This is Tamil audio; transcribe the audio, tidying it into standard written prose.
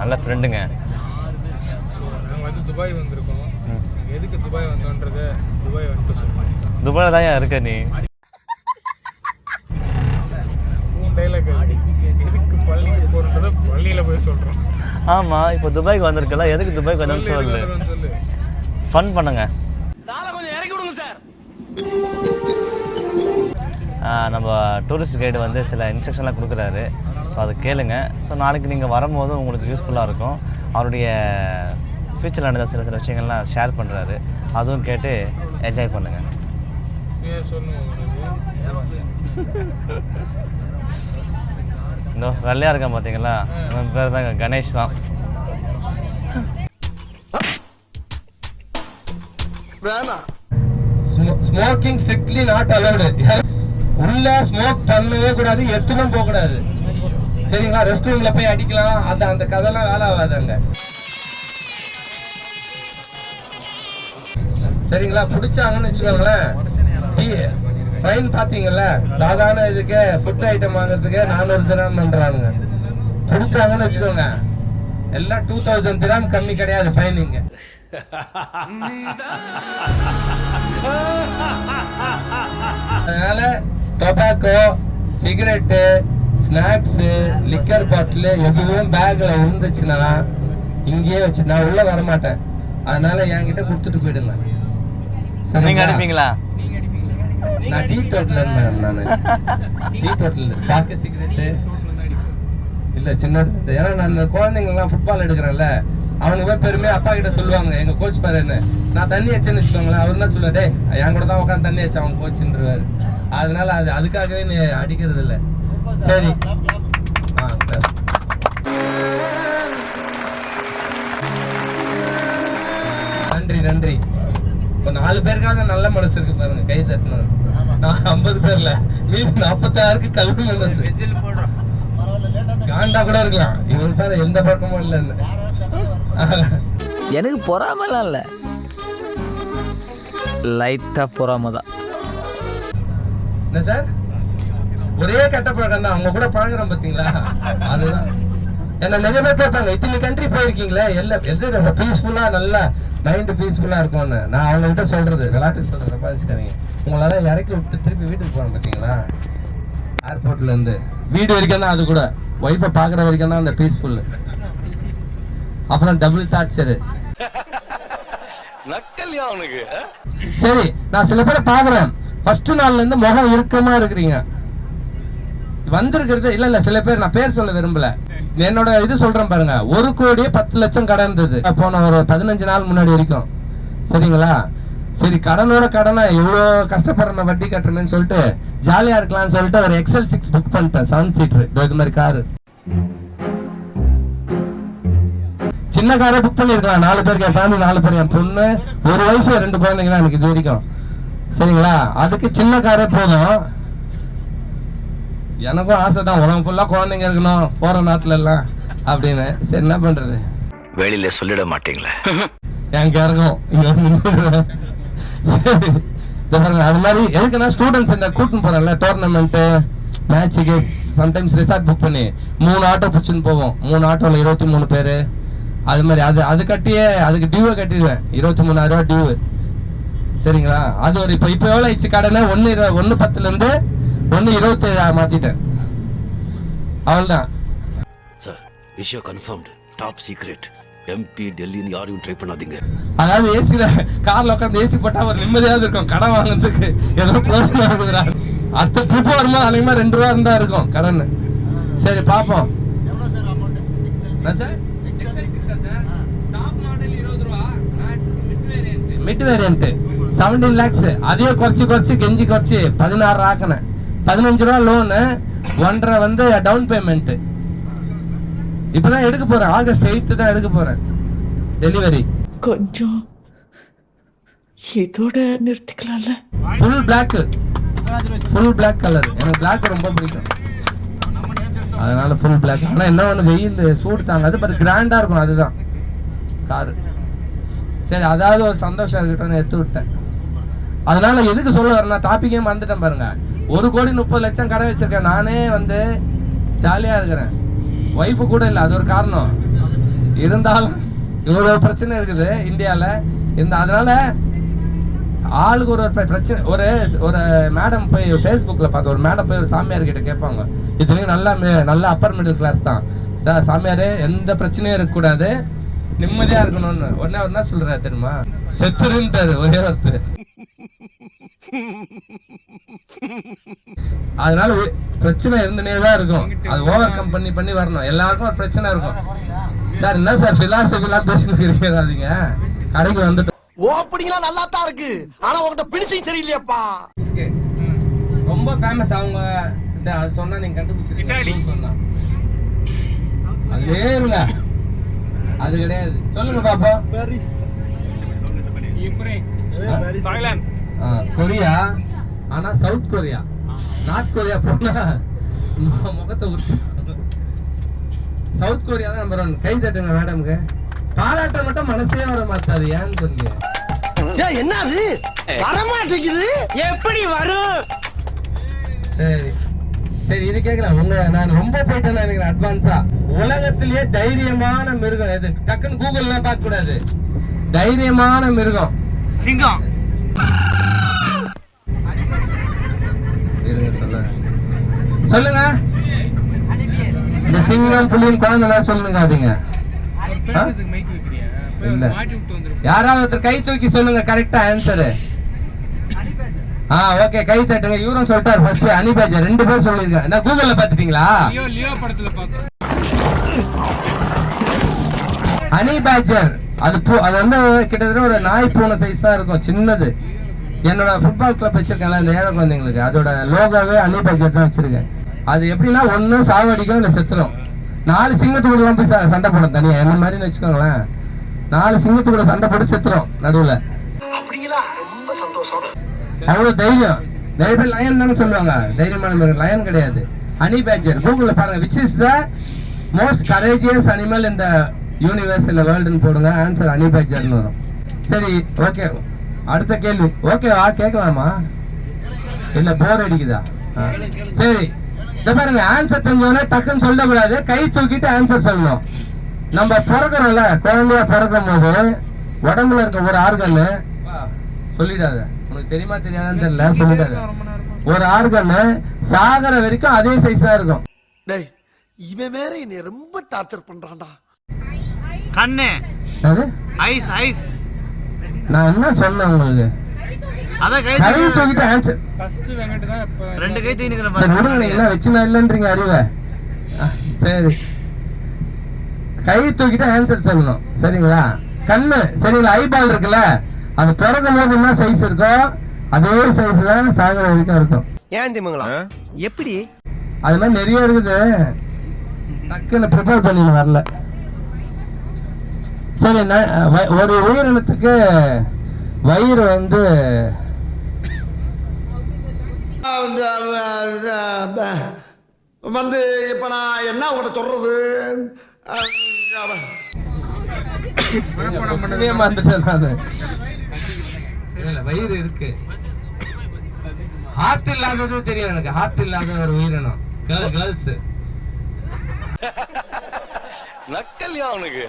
நல்ல ஃப்ரெண்டுங்க. நாங்கள் வந்து துபாய் வந்திருக்கோம். எதுக்கு துபாய் வந்தோன்றது துபாய் வந்துட்டு சொல்லுவோம். துபாயில் தான் இருக்க நீ டைலாக் எதுக்கு பள்ளிக்கு போகிறன்றதை பள்ளியில் போய் சொல்கிறோம். ஆமாம், இப்போ துபாய்க்கு வந்திருக்கல, எதுக்கு துபாய்க்கு வந்தோன்னு சொல்லு. ஃபன் பண்ணுங்க. நம்ம டூரிஸ்ட் கைடு வந்து சில இன்ஸ்ட்ரக்ஷன்லாம் கொடுக்குறாரு. ஸோ அதை கேளுங்க. ஸோ நாளைக்கு நீங்கள் வரும்போது உங்களுக்கு யூஸ்ஃபுல்லாக இருக்கும். அவருடைய ஃபியூச்சரில் நடந்த சில விஷயங்கள்லாம் ஷேர் பண்ணுறாரு. அதுவும் கேட்டு என்ஜாய் பண்ணுங்கள். இந்த வெள்ளையாக இருக்கான் பார்த்தீங்களா, அவன் பேர் தாங்க கணேஷ் தான். Smoking strictly not allowed. உள்ள ஸ்மோக் பண்ணவே கூடாது, எட்டுனும் போக கூடாது. சரிங்களா? ரெஸ்ட் ரூம்ல போய் அடிக்கலாம், அந்த கதைலாம் வேலை ஆகாதாங்க. சரிங்களா? பிடிச்சாங்கன்னு வச்சுக்கோங்களேன், ஃபைன் பாத்தீங்கல்ல, சாதாரண இதுக்கு ஃபுட் ஐட்டம் வாங்குறதுக்கு 400 திராம் பண்றானுங்க. பிடிச்சாங்கன்னு வச்சுக்கோங்க, எல்லாம் 2000 திராம் கம்மி கிடையாது ஃபைன் இங்க. அதனால டொபாக்கோ, சிகரெட்டு, ஸ்நாக்ஸ், லிக்கர் பாட்டில் எதுவும் பேக்ல இருந்துச்சுன்னா இங்கேயே வச்சு, நான் உள்ள வரமாட்டேன். அதனால என்கிட்ட கொடுத்துட்டு போயிடுங்க. நீங்க அடிப்பீங்களா? நான் டீ டோட்டல் இருந்தேன். நான் டீ டோட்டல் பாக்கு சிகரெட்டு இல்ல சின்னது. ஏன்னா நான் இந்த குழந்தைங்கலாம் ஃபுட்பால் எடுக்கிறேன்ல, அவனுக்கு போய் பெருமையா அப்பா கிட்ட சொல்லுவாங்க, எங்க கோச் பாருன்னு. நான் தண்ணி வச்சேன்னு வச்சுக்கோங்களேன், அவர் என்ன சொல்லுவாரு, என் கூட தான் உட்காந்து தண்ணி வச்சு அவன் கோச்சுன்றாரு. அதனால அதுக்காகவே நீ அடிக்கிறது இல்லை. சரி, நன்றி நன்றி. இப்போ 4 பேருக்காக நல்ல மனசு இருக்கு பாருங்க, கை தட்டினது. நான் 50 பேர்ல மீது 46க்கு கல்வி மனசு. காண்டா கூட இருக்கலாம், இவன் பேர எந்த பக்கமும் இல்லைன்னு. எனக்கு பொறாமலாம் இல்லை, லைட்டா பொறாம தான். என்ன சார், ஒரே கெட்ட பழக்கம் தான். அவங்க கூட பழகுறோம் பாத்தீங்களா, அதுதான். என்ன நிறைய பேர் கேட்பாங்க, இத்தனை கண்ட்ரி போயிருக்கீங்களே, எல்லாம் எது பீஸ்ஃபுல்லா, நல்லா மைண்ட் பீஸ்ஃபுல்லா இருக்கும்னு. நான் அவங்க கிட்ட சொல்றது, விளையாட்டுக்கு சொல்றேன், பாதிச்சுக்காரங்க. உங்களால இறக்கி விட்டு திருப்பி வீட்டுக்கு போறேன் பாத்தீங்களா, ஏர்போர்ட்ல இருந்து வீடு வரைக்கும் தான். அது கூட ஒய்ஃபை பாக்குற வரைக்கும் தான் அந்த பீஸ்ஃபுல். அப்புறம் டபுள் டார்ச்சரு. சரி, நான் சில பேரை பாக்குறேன், ஃபர்ஸ்ட் நாள்ல இருந்து முகம் இறுக்கமா இருக்கிறீங்க. வந்திருக்கிறது இல்ல சில பேர், நான் பேர் சொல்ல விரும்பல, என்னோட இது சொல்றேன் பாருங்க. 1,10,00,000 கடன் இருந்தது போன ஒரு 15 நாள் முன்னாடி வரைக்கும். சரிங்களா? சரி, கடனோட கடனை எவ்வளவு கஷ்டப்படுற வட்டி கட்டுறேன்னு சொல்லிட்டு ஜாலியா இருக்கலாம்னு சொல்லிட்டு ஒரு XL 6 புக் பண்ணிட்டேன், 7 சீட்டர். இது மாதிரி காரு, சின்ன காரை புக் பண்ணிருக்கலாம். 4 பேருக்கு, என் ஃபேமிலி 4 பேர், என் பொண்ணு, ஒரு வயசு 2 குழந்தைங்க தான் எனக்கு இது வரைக்கும். சரிங்களா? அதுக்கு சின்ன காரே போதும். எனக்கும் ஆசை தான், உலகம் ஃபுல்லா குழந்தைங்க இருக்கணும் போற நாட்டுல எல்லாம் அப்படின்னு. சரி, என்ன பண்றது, வெளியில சொல்லிட மாட்டீங்களா? என் கேரகம் அது மாதிரி. எதுக்குன்னா ஸ்டூடெண்ட்ஸ் இந்த கூட்டின்னு போறேன்ல, டோர்னமெண்ட் மேட்சுக்கு சம்டைம்ஸ் ரிசார்ட் புக் பண்ணி 3 ஆட்டோ பிடிச்சுன்னு போவோம். 3 ஆட்டோல 23 பேரு. அது மாதிரி அது கட்டியே, அதுக்கு டியூவை கட்டிடுவேன், 23,000 ரூபா டியூ. சரிங்களா? அது ஒரு இப்ப எவ்வளவு ஆயிடுச்சு கடனை, 1/10 இருந்து 1/27 மாத்திட்டேன். அவ்வளவுதான் சார். விஷயம் கன்ஃபர்ம்டு, டாப் சீக்ரெட். MP டெல்லின்னு யாரையும் ட்ரை பண்ணாதீங்க. அதாவது ஏசில கார்ல உட்காந்து ஏசி போட்டா ஒரு நிம்மதியாவது இருக்கும். கடன் வாங்கினதுக்கு ஏதோ பிரயோஜனம் இருக்குதுடா. அடுத்த ட்ரிப் வரும்போது அன்னைக்குமா 2 ரூபா இருந்தா இருக்கும் கடன். சரி, பாப்போம். Mid variant 17 lakhs. அதையே குறைச்சு கெஞ்சி குறைச்சு 16 ஆக்கினேன். 15 ரூபா லோனு, 1.5 வந்து டவுன் பேமெண்ட். இப்பதான் எடுக்க போறேன், ஆகஸ்ட் 8 தான் எடுக்க போறேன் டெலிவரி. கொஞ்சம் இதோட நிறுத்திக்கலாம்ல. ஃபுல் பிளாக் கலர், எனக்கு பிளாக் ரொம்ப பிடிக்கும், அதனால ஃபுல் பிளாக். ஆனா என்ன ஒண்ணு, வெயில் சூடு தாங்காது, பட் கிராண்டா இருக்கும், அதுதான் காரு. சரி, அதாவது ஒரு சந்தோஷம் இருக்கட்டும் எடுத்து விட்டேன். அதனால எதுக்கு சொல்ல வரேன்னா, டாபிக்கே மறந்துட்டேன் பாருங்க. 1,30,00,000 கடை வச்சிருக்கேன். நானே வந்து ஜாலியா இருக்கிறேன், ஒய்ஃபு கூட இல்லை, அது ஒரு காரணம். இருந்தாலும் இவ்வளவு பிரச்சனை இருக்குது இந்தியால. அதனால ஆளுக்கு ஒரு பிரச்சனை. ஒரு மேடம் போய் ஃபேஸ்புக்ல பார்த்து, ஒரு மேடம் போய் ஒரு சாமியார் கிட்ட கேட்பாங்க, இதுலயும் நல்ல அப்பர் மிடில் கிளாஸ் தான் சார், சாமியாரே எந்த பிரச்சனையும் இருக்கக்கூடாது, நிம்மதியா இருக்கணும்னு. உடனே என்ன சொல்றாரு தெரியுமா? செத்துருன்ட்டாரு ஒரே ஒருத்தர். அதனால பிரச்சனை இருந்துனே தான் இருக்கும். அது ஓவர் கம் பண்ணி வரணும். எல்லாருக்கும் ஒரு பிரச்சனை இருக்கும். சார் என்ன சார் பிலாசபிலாம் பேசிக்கிறீங்க? கடைக்கு வந்துட்டு ஓப்பனிங்லாம் நல்லா தான் இருக்கு, ஆனா உங்ககிட்ட பிடிச்சிங் சரியில்லையாப்பா. ரொம்ப ஃபேமஸ் அவங்க. அது சொன்னா நீங்க கண்டுபிடிச்சிருக்கீங்க. சொன்னா அதே இல்ல, அது கிடையாது. சொல்லுங்க பாப்பா. கொரியா, ஆனா சவுத் கொரியா. நார்த் கொரியா போனா முகத்தை உரிச்சு. சவுத் கொரியா தான் நம்பர் 1. கை தட்டுங்க மேடம்க்கு. பாராட்ட மட்டும் மனசே வர மாட்டாது, ஏன்னு தெரியல. என்ன அது வரமாட்டேங்குது, எப்படி வரும்? சரி இது கேட்கலாம். நான் ரொம்ப போயிட்டேன்னு நினைக்கிறேன் அட்வான்ஸா. உலகத்திலேயே தைரியமான மிருகம் எது? டக்குன்னு கூகுள்லாம் பார்க்க கூடாது. தைரியமான மிருகம் சிங்கம். சொல்லுங்க. இந்த சிங்கம் புலியின் குழந்தை சொல்லுங்க. அதுங்க யாராவது ஒருத்தர் கை தூக்கி சொல்லுங்க கரெக்டா ஆன்சரு. ஓகே, கை தட்டுங்க. இவரும் சொல்லிட்டாரு ஃபர்ஸ்ட். அனிபேஜர் 2 பேர் சொல்லிருக்காங்க. நான் கூகுள்ல பாத்துட்டீங்களா? லியோ படத்துல பார்த்தோம். அனிபேஜர் அது வந்து கிட்டத்தட்ட ஒரு நாய் பூனை சைஸ் தான் இருக்கும், சின்னது. என்னோட ஃபுட்பால் கிளப் வச்சிருக்கேன்ல இந்த ஏழை குழந்தைங்களுக்கு, அதோட லோகோவே அனிபேஜர் தான் வச்சிருக்கேன். அது எப்படின்னா ஒண்ணு சாவடிக்கும் இல்ல செத்துரும். 4 சிங்கத்துக்குள்ள போய் சண்டை போடும் தனியா. என்ன மாதிரி வச்சுக்கோங்களேன், 4 சிங்கத்துக்குள்ள சண்டை போட்டு செத்துரும் நடுவுல. ரொம்ப சந்தோஷம். அவ்வளவு தைரியம். நிறைய பேர் லயன் தானே சொல்லுவாங்க, தைரியமான மிருகம். லயன் கிடையாது, அனிபேஜர். கூகுள்ல பாருங்க, which is the most courageous animal in the universe இல்ல வேர்ல்டுன்னு போடுங்க, ஆன்சர் அனிபேஜர்னு வரும். சரி, ஓகே. அடுத்த கேள்வி. ஓகேவா? கேட்கலாமா? இல்ல போர் அடிக்குதா? சரி, இத பாருங்க. ஆன்சர் தெரிஞ்சவனே டக்குன்னு சொல்லக்கூடாது, கை தூக்கிட்டு ஆன்சர் சொல்லணும். நம்ம பிறக்கிறோம்ல, குழந்தையா பிறக்கும் போது உடம்புல இருக்க ஒரு ஆர்கன், சொல்லிடாத, உனக்கு தெரியுமா தெரியாதான்னு தெரியல, சொல்லிடாத. ஒரு ஆர்கன் சாகர வரைக்கும் அதே சைஸ் தான் இருக்கும். டேய், இவன் வேற என்னை ரொம்ப டார்ச்சர் பண்றான்டா. கண்ணு, ஐஸ் ஐஸ். நான் என்ன சொன்னேன் உங்களுக்கு? அத கை தூக்கிட்டு ஆன்சர். ஃபர்ஸ்ட் வெங்கட் தான். இப்ப 2 கை தூக்கி நிக்கிற சரி விடுங்க, நீங்க எல்லாம் வச்சுனா இல்லன்றீங்க அறிவை. சரி, கை தூக்கிட்டு ஆன்சர் சொல்லணும். சரிங்களா? கண்ணு, சரிங்களா? ஐபால் இருக்குல்ல, அது பிறக்கும் போது என்ன சைஸ் இருக்கோ அதே சைஸ் தான் சாகர வரைக்கும் இருக்கும். ஏன் திமுங்களா? எப்படி? அது மாதிரி நிறைய இருக்குது, டக்குன்னு ப்ரிப்பேர் பண்ணி வரல. சரி, ஒரு உயிரினத்துக்கு வயிறு வந்து இப்ப நான் என்ன உங்கள்ட்ட சொல்றது? வயிறு இருக்கு, ஹார்ட் இல்லாதது தெரியும் எனக்கு. ஹார்ட் இல்லாத ஒரு உயிரினம் கேர்ள்ஸ். நக்கல்யா அவனுக்கு.